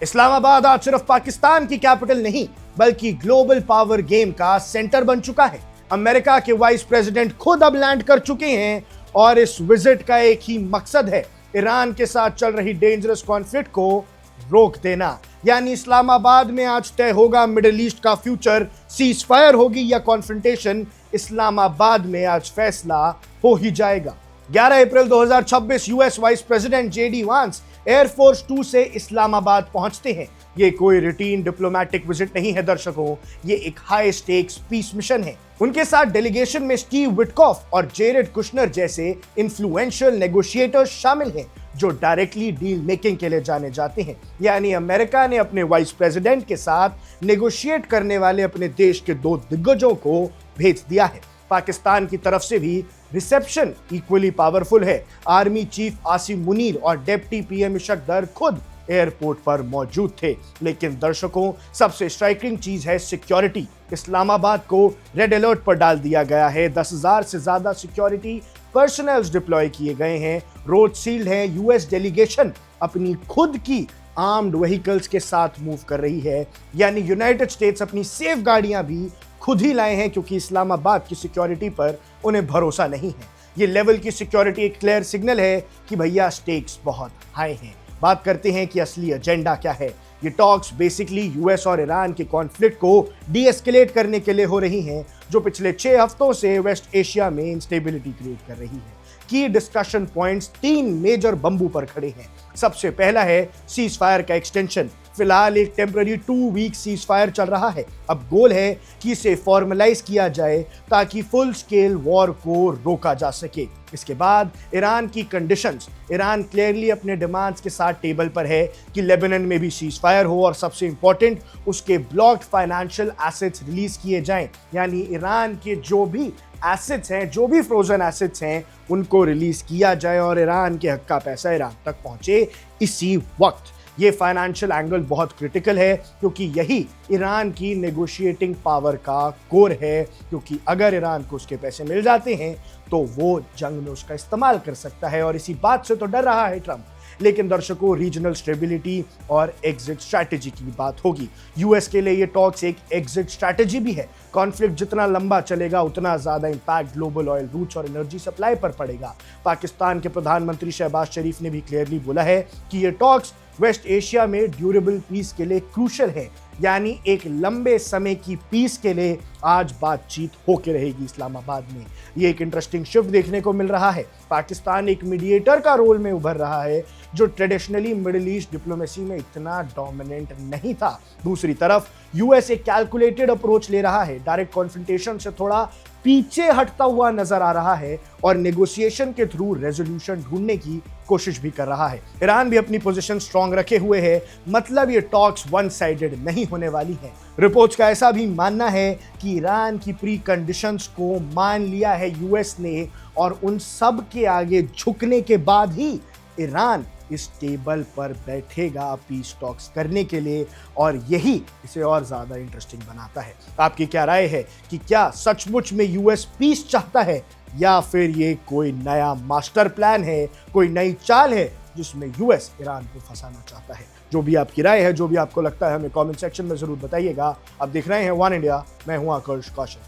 इस्लामाबाद आज सिर्फ पाकिस्तान की कैपिटल नहीं बल्कि ग्लोबल पावर गेम का सेंटर बन चुका है। अमेरिका के वाइस प्रेसिडेंट खुद अब लैंड कर चुके हैं और इस विजिट का एक ही मकसद है, ईरान के साथ चल रही डेंजरस कॉन्फ्लिक्ट को रोक देना। यानी इस्लामाबाद में आज तय होगा मिडिल ईस्ट का फ्यूचर, सीज फायर होगी या कॉन्फ्रंटेशन, इस्लामाबाद में आज फैसला हो ही जाएगा। 11 अप्रैल 2026 यूएस वाइस प्रेसिडेंट जेडी वांस एयरफोर्स 2 से इस्लामाबाद पहुंचते हैं। ये कोई रूटीन डिप्लोमेटिक विजिट नहीं है दर्शकों, ये एक हाई स्टेक्स पीस मिशन है। उनके साथ डेलीगेशन में स्टीव विटकॉफ और जेरेड कुशनर जैसे इन्फ्लुएंशियल नेगोशिएटर्स शामिल हैं जो डायरेक्टली डील मेकिंग के लिए जाने जाते हैं। यानी अमेरिका ने अपने वाइस प्रेसिडेंट के साथ नेगोशिएट करने वाले अपने देश के 2 दिग्गजों को भेज दिया है। पाकिस्तान की तरफ से भी रिसेप्शन इक्वली पावरफुल है। आर्मी चीफ आसिम मुनीर और डिप्टी पीएम इशक दर खुद एयरपोर्ट पर मौजूद थे। लेकिन दर्शकों, सबसे स्ट्राइकिंग चीज है सिक्योरिटी। इस्लामाबाद को रेड अलर्ट पर डाल दिया गया है। 10,000 से ज्यादा सिक्योरिटी पर्सनल्स डिप्लॉय किए गए हैं। रोड सील्ड है। यूएस डेलीगेशन अपनी खुद की आर्म्ड व्हीकल्स के साथ मूव कर रही है। यानी यूनाइटेड स्टेट्स अपनी सेफ गाड़ियां भी खुद ही लाए हैं क्योंकि इस्लामाबाद की सिक्योरिटी पर उन्हें भरोसा नहीं है। ये लेवल की सिक्योरिटी एक क्लियर सिग्नल है कि भैया स्टेक्स बहुत हाई हैं। बात करते हैं कि असली एजेंडा क्या है। ये टॉक्स बेसिकली यूएस और ईरान के कॉन्फ्लिक्ट को डीएस्केलेट करने के लिए हो रही हैं, जो पिछले 6 हफ्तों से वेस्ट एशिया में इंस्टेबिलिटी क्रिएट कर रही है। की डिस्कशन पॉइंट्स 3 मेजर बंबू पर खड़े हैं। सबसे पहला है सीज फायर का एक्सटेंशन। फिलहाल एक टेम्पररी 2 वीक सीज फायर चल रहा है। अब गोल है कि इसे फॉर्मलाइज किया जाए ताकि फुल स्केल वॉर को रोका जा सके। इसके बाद ईरान की कंडीशंस। ईरान क्लियरली अपने डिमांड्स के साथ टेबल पर है कि लेबनान में भी सीज फायर हो और सबसे इंपॉर्टेंट उसके ब्लॉक्ड फाइनेंशियल एसेट्स रिलीज किए जाएं। यानी ईरान के जो भी एसेट्स हैं, जो भी फ्रोजन एसेट्स हैं, उनको रिलीज किया जाए और ईरान के हक का पैसा ईरान तक पहुंचे इसी वक्त। ये फाइनेंशियल एंगल बहुत क्रिटिकल है क्योंकि यही ईरान की नेगोशिएटिंग पावर का कोर है, क्योंकि अगर ईरान को उसके पैसे मिल जाते हैं तो वो जंग में उसका इस्तेमाल कर सकता है और इसी बात से तो डर रहा है ट्रंप। लेकिन दर्शकों, रीजनल स्टेबिलिटी और एग्जिट स्ट्रैटेजी की बात होगी। यूएस के लिए ये टॉक्स एक एग्जिट स्ट्रैटेजी भी है। कॉन्फ्लिक्ट जितना लंबा चलेगा उतना ज्यादा इंपैक्ट ग्लोबल ऑयल रूट्स और एनर्जी सप्लाई पर पड़ेगा। पाकिस्तान के प्रधानमंत्री शहबाज शरीफ ने भी क्लियरली बोला है कि ये टॉक्स वेस्ट एशिया में ड्यूरेबल पीस के लिए क्रूशल है। यानी एक लंबे समय की पीस के लिए आज बातचीत होके रहेगी इस्लामाबाद में। ये एक इंटरेस्टिंग शिफ्ट देखने को मिल रहा है। पाकिस्तान एक मीडिएटर का रोल में उभर रहा है जो ट्रेडिशनली मिडिल ईस्ट डिप्लोमेसी में इतना डोमिनेंट नहीं था। दूसरी तरफ यूएस एक कैलकुलेटेड अप्रोच ले रहा है, डायरेक्ट कॉन्फ्रंटेशन से थोड़ा पीछे हटता हुआ नजर आ रहा है और नेगोशिएशन के थ्रू रेजोल्यूशन ढूंढने की कोशिश भी कर रहा है। ईरान भी अपनी पोजीशन स्ट्रांग रखे हुए है, मतलब ये टॉक्स वन साइडेड नहीं होने वाली है। रिपोर्ट्स का ऐसा भी मानना है कि ईरान की प्री कंडीशंस को मान लिया है यूएस ने और उन सब के आगे झुकने के बाद ही ईरान इस टेबल पर बैठेगा पीस टॉक्स करने के लिए, और यही इसे और ज्यादा इंटरेस्टिंग बनाता है। आपकी क्या राय है कि क्या सचमुच में यूएस पीस चाहता है या फिर ये कोई नया मास्टर प्लान है, कोई नई चाल है जिसमें यूएस ईरान को फंसाना चाहता है? जो भी आपकी राय है, जो भी आपको लगता है, हमें कमेंट सेक्शन में जरूर बताइएगा। आप देख रहे हैं वन इंडिया, मैं हूं आकर्ष कौशल।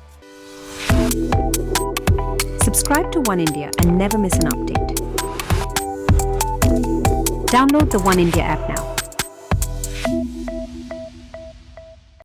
Subscribe to One India and never miss an update. Download the One India app now.